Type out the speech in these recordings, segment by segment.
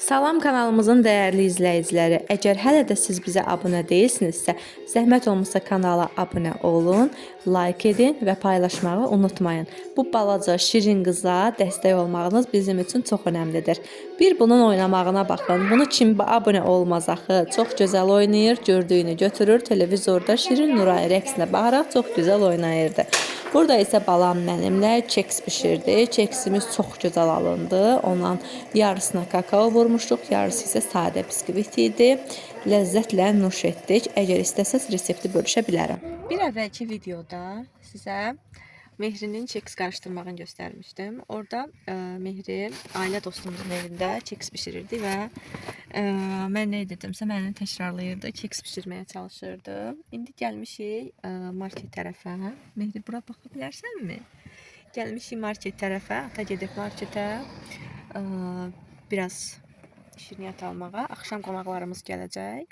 Salam kanalımızın dəyərli izləyiciləri. Əgər hələ də siz bizə abunə deyilsinizsə, zəhmət olmasa kanala abunə olun, like edin və paylaşmağı unutmayın. Bu balaca şirin qıza dəstək olmağınız bizim üçün çox önəmlidir. Bir bunun oynamağına baxın. Bunu kim abunə olmaz axı? Çox gözəl oynayır, gördüyünü götürür, televizorda Şirin Nuray rəqsinə baxaraq çox gözəl oynayırdı. Burada isə balam mənimlə keks bişirdi. Keksimiz çox gözəl alındı. Ondan yarısına kakao vurmuşduq, yarısı isə sadə biskvit idi. Ləzzətlə nuş etdik. Əgər istəsəz resepti bölüşə bilərəm. Bir əvvəlki videoda sizə Mehrinin keks qarışdırmağını göstərmişdim. Orada Mehri ailə dostumuzun evində keks bişirirdi və mən nə edimsə məni təkrarlayırdı, keks bişirməyə çalışırdı. İndi gəlmişik market tərəfə. Mehri, bura baxa bilərsənmi? Gəlmişik market tərəfə. Ata gedib marketə biraz şirniyyat almağa. Axşam qonaqlarımız gələcək.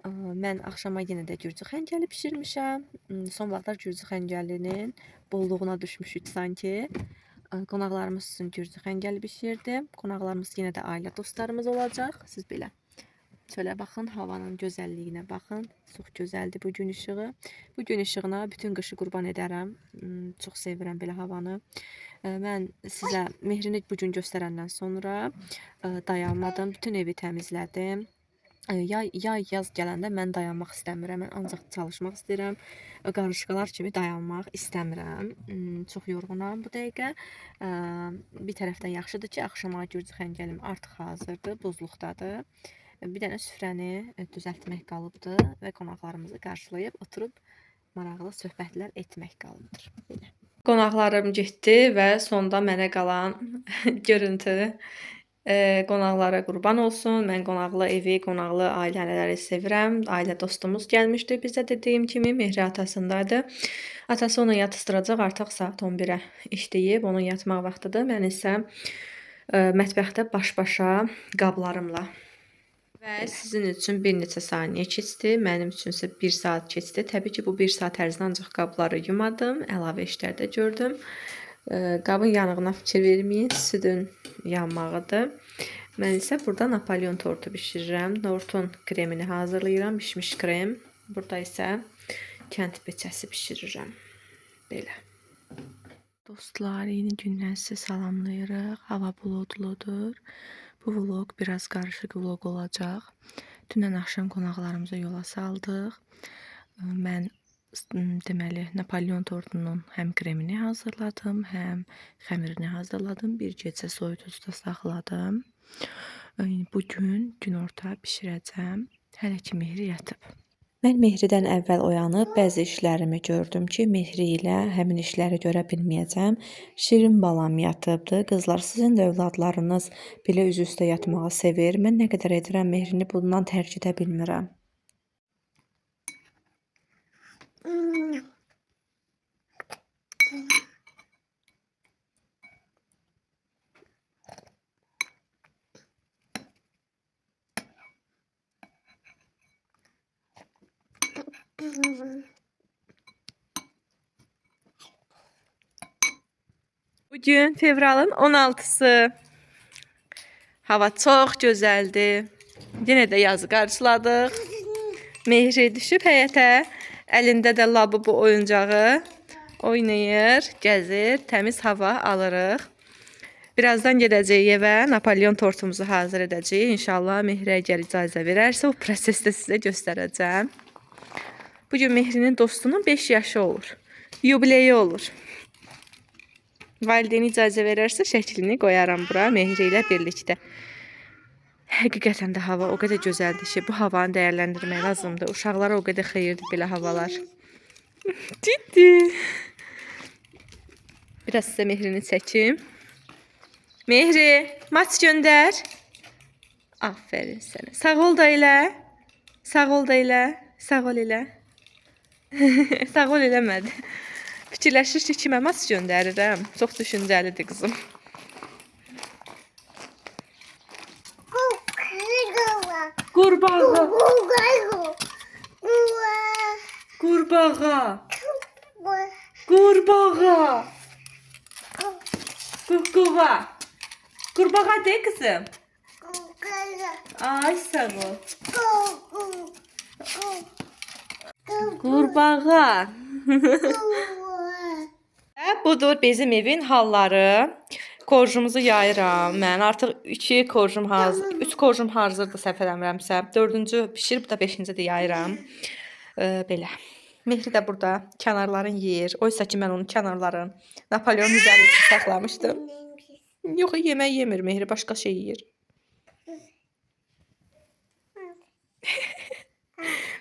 Mən axşama yenə də gürcü xəncəli bişirmişəm. Son vaxtlar gürcü xəncəlinin bolluğuna düşmüşük sanki. Qonaqlarımız üçün gürcü xəncəli bişirdim. Qonaqlarımız yenə də ailə dostlarımız olacaq. Siz belə şöyle baxın, havanın gözəlliyinə baxın. Çox gözəldir bu gün işığı. Bu gün işığına bütün qışı qurban edərəm. Çox sevirəm belə havanı. Mən sizə Mehrini bu gün göstərəndən sonra dayanmadım. Bütün evi təmizlədim. Yaz gələndə mən dayanmaq istəmirəm. Mən ancaq çalışmaq istəyirəm. Qarışqalar kimi dayanmaq istəmirəm. Çox yorğunam bu dəqiqə. Bir tərəfdən yaxşıdır ki, axşama gürcü xəncəlim artıq hazırdır, buzluqdadır. Bir dənə süfrəni düzəltmək qalıbdır və qonaqlarımızı qarşılayıb oturub maraqlı söhbətlər etmək qalıbdır. Belə. Qonaqlarım getdi və sonda mənə qalan görüntü qonaqlara qurban olsun. Mən qonaqlı evi, qonaqlı ailələri sevirəm. Ailə dostumuz gəlmişdi bizə, dediyim kimi Mehri atasındaydı. Atası onu yatıstıracaq, artıq saat 11-ə işləyib, onun yatmaq vaxtıdır. Mən isə mətbəxdə baş-başa qablarımla. Və sizin üçün bir neçə saniyə keçdi, mənim üçün isə 1 saat keçdi. Təbii ki, bu 1 saat ərzində ancaq qabları yumadım, əlavə işlərdə gördüm. Qabın yanığına fikir verməyin, südün yanmağıdır. Mən isə burada Napolyon tortu bişirirəm. Tortun kremini hazırlayıram, bişmiş krem. Burada isə kənd peçəsi bişirirəm. Belə. Dostlar, yeni gündən sizə salamlayırıq. Hava buludludur. Bu vlog biraz qarışıq vlog olacaq. Dünən axşam qonaqlarımıza yola saldıq. Mən deməli Napolyon tortunun həm kremini hazırladım, həm xəmirini hazırladım. Bir gecə soyuducuda saxladım. Bugün günorta bişirəcəm. Hələ ki Mehri yatıb. Mən Mehridən əvvəl oyanıb bəzi işlərimi gördüm ki, Mehri ilə həmin işləri görə bilməyəcəm. Şirin balam yatıbdı. Qızlar, sizin də övladlarınız belə üz üstə yatmağı sevir. Mən nə qədər edirəm, Mehrini bundan tərk edə bilmirəm. Bugün fevralın 16'sı. Hava çox gözəldir. Yenə də yazı qarşıladıq. Mehri düşüb həyətə. Əlində də labubu oyuncağı. Oynayır, gəzir, təmiz hava alırıq. Birazdan gedəcəyik evə. Napolyon tortumuzu hazır edəcəyik. İnşallah Mehri əgər icazə verərsə, o prosesdə sizə göstərəcəm. Bugün Mehrinin dostunun 5 yaşı olur. Yubileyi olur. Valideyni icazə verərsə şəklini qoyaram bura Mehri ilə birlikdə. Həqiqətən də hava o qədər gözəldir ki, bu havanı dəyərləndirmək lazımdır. Uşaqlara o qədər xeyirdir belə havalar. Ciddi. Biraz sizə Mehrini çəkim. Mehri, maç göndər. Aferin sənə. Sağ ol da elə. Sağ ol da elə. Sağ ol elə. Sağ ol eləmədi. Fikirləşir ki, kimə maç göndərirəm. Çox düşüncəlidir qızım. Qurbağa. Qurbağa. Qurbağa. Qurbağa. Qurbağa de kızım. Ay sağ ol. Qurbağa. Budur bizim evin halları. Korjumuzu yayıram. Mən artıq 2 korjum hazır, 3 korjum hazırdır səhv eləmirəmsə. 4-cü bişirib da 5-ci də yayıram. Belə. Mehri də burada kənarlarını yeyir. Oysa ki mən onun kənarlarını Napolyon üzərində saxlamışdım. Yox, yemək yemir Mehri, başqa şey yeyir.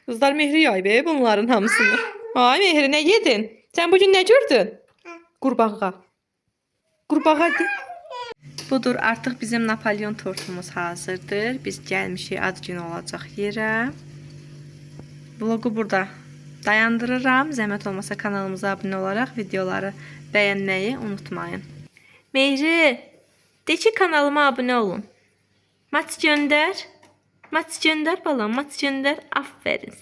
Qızlar Mehri yayıb bunların hamısını. Ay Mehri, nə yedin? Sən bugün nə gördün? Qurbağa. Qurbağa. Budur, artıq bizim Napolyon tortumuz hazırdır. Biz gəlmişik ad günü olacaq yerə. Vlogu burada dayandırıram. Zəhmət olmasa kanalımıza abunə olaraq videoları bəyənməyi unutmayın. Mehri, de ki kanalıma abunə olun. Maç göndər. Maç göndər balam, maç göndər. Aferin.